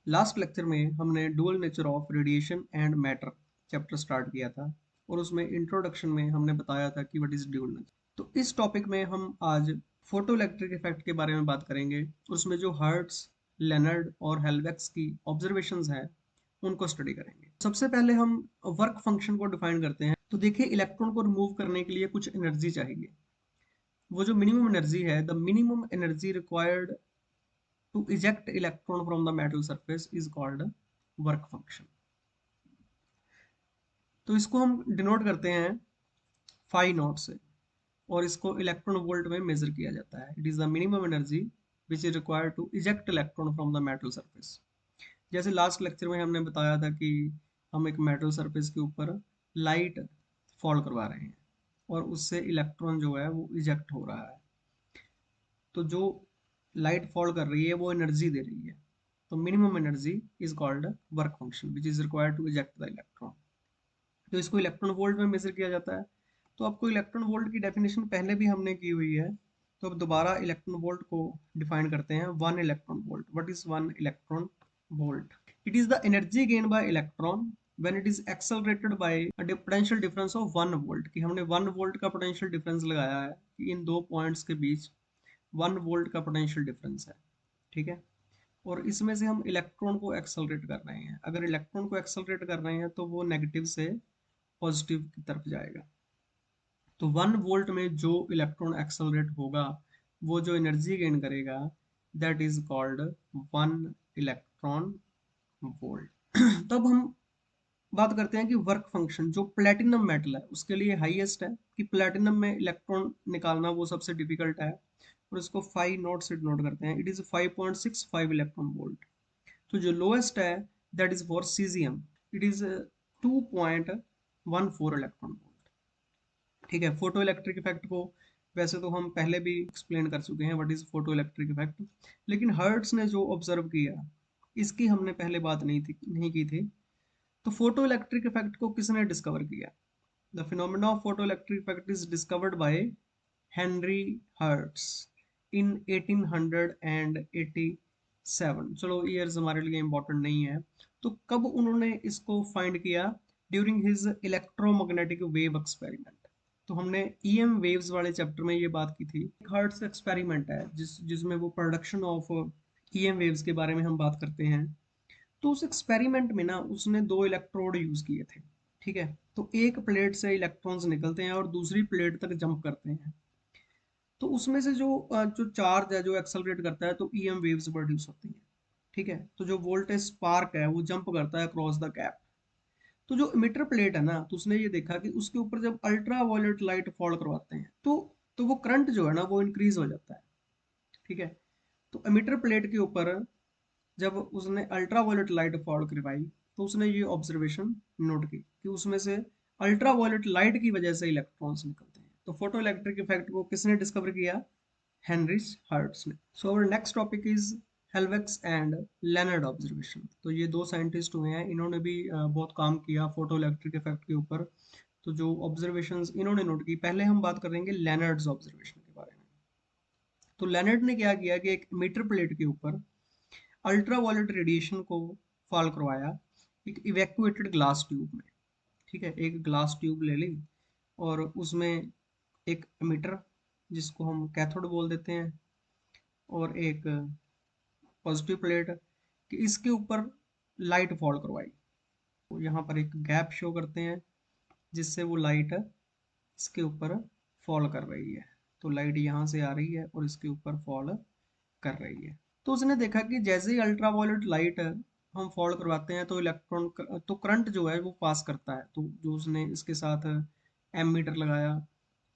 Last lecture में हमने dual nature of radiation and matter chapter start किया था और उसमें इंट्रोडक्शन में हमने बताया था कि व्हाट इज ड्यूअल नेचर। तो इस टॉपिक में हम आज फोटो इलेक्ट्रिक इफेक्ट के बारे में बात करेंगे। उसमें जो हर्ट्स, लेनर्ड और हेल्वेक्स की ऑब्जर्वेशंस हैं उनको स्टडी करेंगे। सबसे पहले हम वर्क फंक्शन को डिफाइन करते हैं। तो देखिए, इलेक्ट्रॉन को रिमूव करने के लिए कुछ एनर्जी चाहिए। वो जो मिनिमम एनर्जी है, the minimum energy required to eject electron from the metal surface is called work function। तो इसको हम डिनोट करते हैं फाई नॉट से और इसको इलेक्ट्रॉन वोल्ट में मेजर किया जाता है। It is the minimum energy which is required to eject electron from the metal surface. जैसे लास्ट लेक्चर में हमने बताया था कि हम एक मेटल सरफेस के ऊपर लाइट फॉल करवा रहे हैं और उससे इलेक्ट्रॉन जो है वो इजेक्ट हो रहा है। तो जो लाइट फॉल कर रही है वो एनर्जी दे रही है। तो minimum energy is called work function which is required to eject the electron. तो इसको इलेक्ट्रॉन वोल्ट में मेजर किया जाता है। तो आपको इलेक्ट्रॉन वोल्ट की डेफिनेशन पहले भी हमने की हुई है, तो अब दोबारा इलेक्ट्रॉन वोल्ट को डिफाइन करते हैं। One electron volt, what is one electron volt? It is the energy gain by electron when it is accelerated by a potential difference of 1 volt. कि हमने 1 वोल्ट का पोटेंशियल डिफरेंस लगाया है कि इन दो पॉइंट्स के बीच 1 वोल्ट का पोटेंशियल डिफरेंस है, ठीक है। और इसमें से हम इलेक्ट्रॉन को एक्सेलरेट कर रहे हैं। अगर इलेक्ट्रॉन को एक्सेलरेट कर रहे हैं तो वो नेगेटिव से पॉजिटिव की तरफ जाएगा। तो 1 वोल्ट में जो इलेक्ट्रॉन एक्सेलरेट होगा, वो जो एनर्जी गेन करेगा, that is called 1 electron volt. तब हम बात करते हैं कि वर्क फंक्शन जो प्लेटिनम मेटल है उसके लिए हाईएस्ट है। कि प्लेटिनम में इलेक्ट्रॉन निकालना वो सबसे डिफिकल्ट है और इसको 5 नोट से डिनोट करते हैं। It is 5.65 electron volt. तो जो लोएस्ट है that is for caesium, it is 2.14 electron volt, ठीक है। फोटो इलेक्ट्रिक इफेक्ट को वैसे तो हम पहले भी एक्सप्लेन कर चुके हैं what is photo electric effect, लेकिन हर्ट्स ने जो ऑब्जर्व किया इसकी हमने पहले बात नहीं की थी। तो फोटो इलेक्ट्रिक इफेक्ट को किसने डिस्कवर किया? The phenomena of photo electric effect is discovered by Henry Hertz in 1887। चलो ईयर्स हमारे लिए इंपॉर्टेंट नहीं है। तो कब उन्होंने इसको फाइंड किया? During his electromagnetic wave experiment. तो हमने ईएम वेव्स वाले चैप्टर में ये बात की थी। हर्ट्स एक्सपेरिमेंट है जिसमें वो प्रोडक्शन ऑफ ईएम वेव्स के बारे में हम बात करते हैं। तो उस एक्सपेरिमेंट में ना उसने दो इलेक्ट्रोड यूज किए थे, ठीक है। तो एक प्लेट से इलेक्ट्रॉन्स निकलते हैं और दूसरी प्लेट तक जंप करते हैं। तो उसमें से जो चार्ज है जो एक्सेलरेट करता है तो ईएम वेव्स प्रोड्यूस होती हैं, ठीक है। तो जो वोल्टेज स्पार्क है वो जंप करता है क्रॉस द गैप। तो जो इमिटर प्लेट है ना, तो उसने ये देखा कि उसके ऊपर जब अल्ट्रा वायलेट लाइट फॉल करवाते हैं तो वो करंट जो है ना वो इंक्रीज हो जाता है, ठीक है। तो इमिटर प्लेट के ऊपर जब उसने अल्ट्रा वायलेट लाइट फॉल करवाई तो उसने ये ऑब्जर्वेशन नोट की कि उसमें से अल्ट्रा वायलेट लाइट की वजह से इलेक्ट्रॉन्स निकलते हैं। तो फोटो इलेक्ट्रिक इफेक्ट को किसने डिस्कवर किया? हेनरिच हर्ट्स ने। So our next topic is Hallwachs and Lenard observation. तो ये दो साइंटिस्ट हुए हैं, इन्होंने भी बहुत काम किया फोटो इलेक्ट्रिक इफेक्ट के ऊपर। तो जो ऑब्जर्वेशंस इन्होंने नोट की, पहले हम बात करेंगे लेनर्ड्स ऑब्जर्वेशन के बारे में। तो लेनर्ड ने क्या किया कि एक मीटर प्लेट के ऊपर अल्ट्रा वायलेट रेडिएशन को फॉल करवाया एक इवैक्यूएटेड ग्लास ट्यूब में, ठीक है। एक ग्लास ट्यूब ले ली और उसमें एक एमिटर जिसको हम कैथोड बोल देते हैं और एक पॉजिटिव प्लेट, कि इसके ऊपर लाइट फॉल करवाई। तो यहाँ पर एक गैप शो करते हैं जिससे वो लाइट इसके ऊपर फॉल कर रही है। तो लाइट यहाँ से आ रही है और इसके ऊपर फॉल कर रही है। तो उसने देखा कि जैसे ही अल्ट्रा वायलेट लाइट हम फॉल करवाते हैं तो इलेक्ट्रॉन तो करंट जो है वो पास करता है। तो जो उसने इसके साथ एमीटर लगाया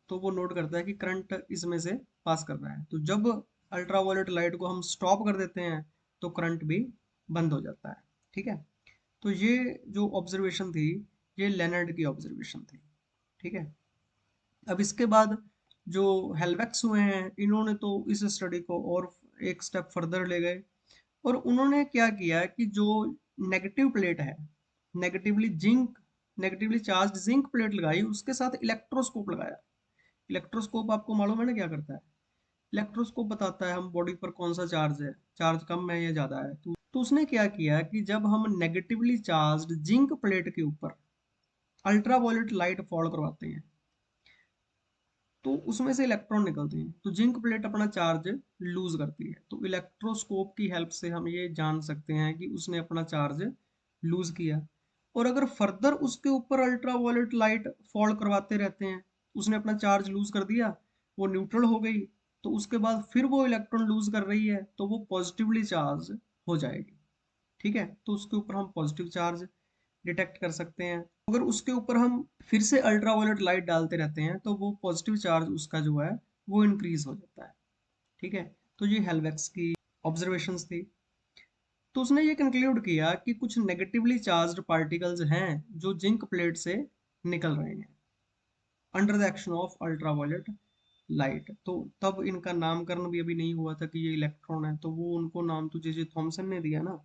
तो वो नोट करता है कि करंट इसमें से पास कर रहा है। तो जब अल्ट्रा वायलेट लाइट को हम स्टॉप कर देते हैं तो करंट भी बंद हो जाता है, ठीक है। तो ये जो ऑब्जर्वेशन थी ये लेनर्ड की ऑब्जर्वेशन थी, ठीक है। अब इसके बाद जो हेल्वेक्स हुए हैं इन्होंने तो इस स्टडी को और एक स्टेप फर्दर ले गए और उन्होंने क्या किया कि जो नेगेटिव प्लेट है, नेगेटिवली चार्ज जिंक प्लेट लगाई, उसके साथ इलेक्ट्रोस्कोप लगाया। इलेक्ट्रोस्कोप आपको मालूम है ना क्या करता है? इलेक्ट्रोस्कोप बताता है हम बॉडी पर कौन सा चार्ज है, चार्ज कम है या ज़्यादा है। तो तो उसने क्या किया कि जब हम नेगेटिवली चार्ज्ड जिंक प्लेट के ऊपर अल्ट्रावायलेट लाइट फॉल करवाते हैं तो उसमें से इलेक्ट्रॉन निकलते हैं, तो जिंक प्लेट अपना चार्ज लूज करती है। तो इलेक्ट्रोस्कोप की हेल्प से हम ये जान सकते हैं कि उसने अपना चार्ज लूज किया। और अगर फर्दर उसके ऊपर अल्ट्रावायलेट लाइट फॉल करवाते रहते हैं, उसने अपना चार्ज लूज कर दिया, वो न्यूट्रल हो गई, तो उसके बाद फिर वो इलेक्ट्रॉन लूज कर रही है तो वो पॉजिटिवली चार्ज हो जाएगी। ठीक है, तो उसके ऊपर हम पॉजिटिव चार्ज डिटेक्ट कर सकते हैं। अगर उसके ऊपर हम फिर से अल्ट्रावायलेट लाइट डालते रहते हैं तो वो पॉजिटिव चार्ज उसका जो है वो इंक्रीज हो जाता है। ठीक है, तो ये हेल्वेक्स की ऑब्जर्वेशंस थी। तो उसने ये कंक्लूड किया कि कुछ नेगेटिवली चार्ज्ड पार्टिकल्स हैं जो जिंक प्लेट से निकल रहे हैं under the action of ultraviolet light. तो तब इनका नामकरण भी अभी नहीं हुआ था कि ये इलेक्ट्रॉन है, तो वो उनको नाम तो जे थॉमसन ने दिया ना।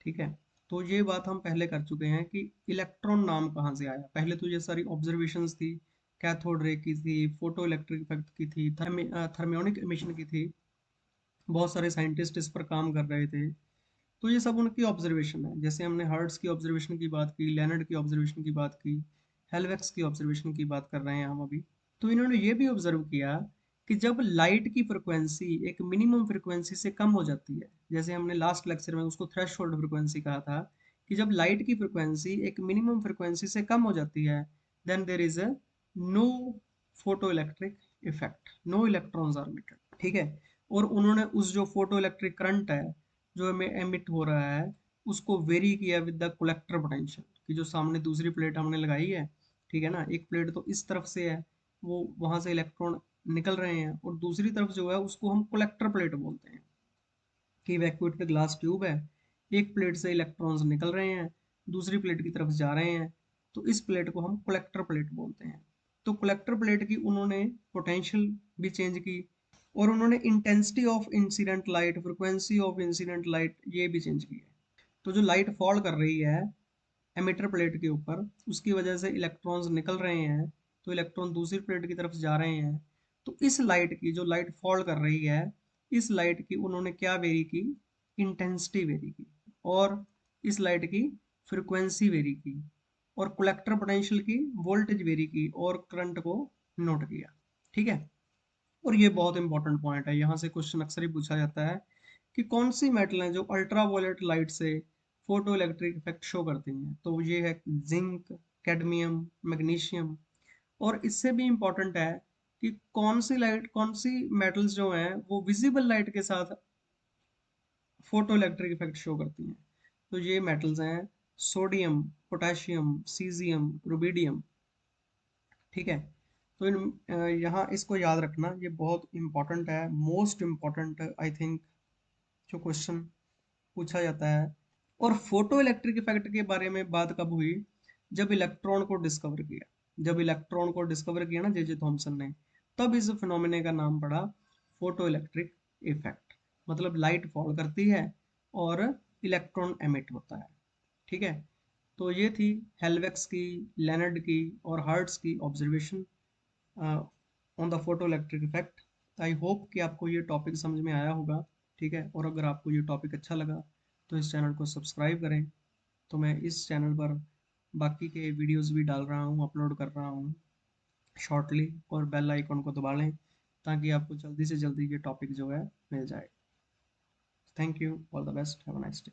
ठीक है, तो ये बात हम पहले कर चुके हैं कि इलेक्ट्रॉन नाम कहाँ से आया। पहले तो ये सारी ऑब्जर्वेशंस थी, कैथोड रे की थी, फोटो इलेक्ट्रिक इफेक्ट की थी, थर्मियोनिक एमिशन की थी, बहुत सारे साइंटिस्ट इस पर काम कर रहे थे। तो ये सब उनकी ऑब्जर्वेशन है। जैसे हमने हर्ट्स की ऑब्जर्वेशन की बात की, लेनर्ड की ऑब्जर्वेशन की बात की, हेल्वेक्स की ऑब्जर्वेशन की बात कर रहे हैं हम अभी। तो इन्होंने ये भी ऑब्जर्व किया कि जब लाइट की फ्रिक्वेंसी एक मिनिमम फ्रिक्वेंसी से कम हो जाती है, जैसे हमने लास्ट लेक्चर में उसको थ्रेशोल्ड फ्रिक्वेंसी कहा था, कि जब लाइट की फ्रिक्वेंसी एक मिनिमम फ्रिक्वेंसी से कम हो जाती है, then there is a no photo electric effect, no electrons are emitted. ठीक है, और उन्होंने उस जो फोटो इलेक्ट्रिक करंट है जो हमें एमिट हो रहा है उसको वेरी किया विद द कलेक्टर पोटेंशियल, कि जो सामने दूसरी प्लेट हमने लगाई है, ठीक है ना, एक प्लेट तो इस तरफ से है, वो वहां से इलेक्ट्रॉन निकल रहे हैं, और दूसरी तरफ जो है उसको हम कलेक्टर प्लेट बोलते हैं, कि वैक्यूम का ग्लास ट्यूब है, एक प्लेट से इलेक्ट्रॉन्स निकल रहे हैं, दूसरी प्लेट की तरफ जा रहे हैं, तो इस प्लेट को हम कलेक्टर प्लेट बोलते हैं। तो कलेक्टर प्लेट की उन्होंने पोटेंशियल भी चेंज की, और उन्होंने intensity of incident light, frequency of incident light ये भी चेंज की है। तो जो लाइट फॉल कर रही है एमिटर प्लेट के ऊपर, उसकी वजह से इलेक्ट्रॉन्स निकल रहे हैं, तो इलेक्ट्रॉन दूसरी प्लेट की तरफ जा रहे हैं। तो इस लाइट की, जो लाइट फॉल कर रही है, इस लाइट की उन्होंने क्या वेरी की, इंटेंसिटी वेरी की, और इस लाइट की फ्रिक्वेंसी वेरी की, और कलेक्टर पोटेंशियल की वोल्टेज वेरी की, और करंट को नोट किया। ठीक है, और ये बहुत इंपॉर्टेंट पॉइंट है, यहाँ से क्वेश्चन अक्सर ही पूछा जाता है कि कौन सी मेटल है जो अल्ट्रावायलेट लाइट से फोटो इलेक्ट्रिक इफेक्ट शो करती हैं। तो ये है जिंक, कैडमियम, मैग्नीशियम। और इससे भी इंपॉर्टेंट है कि कौन सी लाइट, कौन सी मेटल्स जो हैं वो विजिबल लाइट के साथ फोटो इलेक्ट्रिक इफेक्ट शो करती हैं। तो ये मेटल्स हैं सोडियम, पोटेशियम, सीजियम, रुबिडियम। ठीक है, तो यहाँ इसको याद रखना, ये बहुत इंपॉर्टेंट है, मोस्ट इम्पॉर्टेंट आई थिंक जो क्वेश्चन पूछा जाता है। और फोटो इलेक्ट्रिक इफेक्ट के बारे में बात कब हुई, जब इलेक्ट्रॉन को डिस्कवर किया, जब इलेक्ट्रॉन को डिस्कवर किया ना जे थॉमसन ने, तब इस फिनोमेना का नाम पड़ा फोटो इलेक्ट्रिक इफेक्ट। मतलब लाइट फॉल करती है और इलेक्ट्रॉन एमिट होता है। ठीक है, तो ये थी हेल्वेक्स की, लेनर्ड की और हर्ट्स की observation on the photo electric effect. I hope कि आपको ये टॉपिक समझ में आया होगा। ठीक है, और अगर आपको ये टॉपिक अच्छा लगा तो इस चैनल को सब्सक्राइब करें। तो मैं इस चैनल पर बाकी के वीडियोस भी डाल रहा हूँ, अपलोड कर रहा हूँ शॉर्टली, और बेल आइकन को दबा लें ताकि आपको जल्दी से जल्दी ये टॉपिक जो है मिल जाए। Thank you, all the best, have a nice day.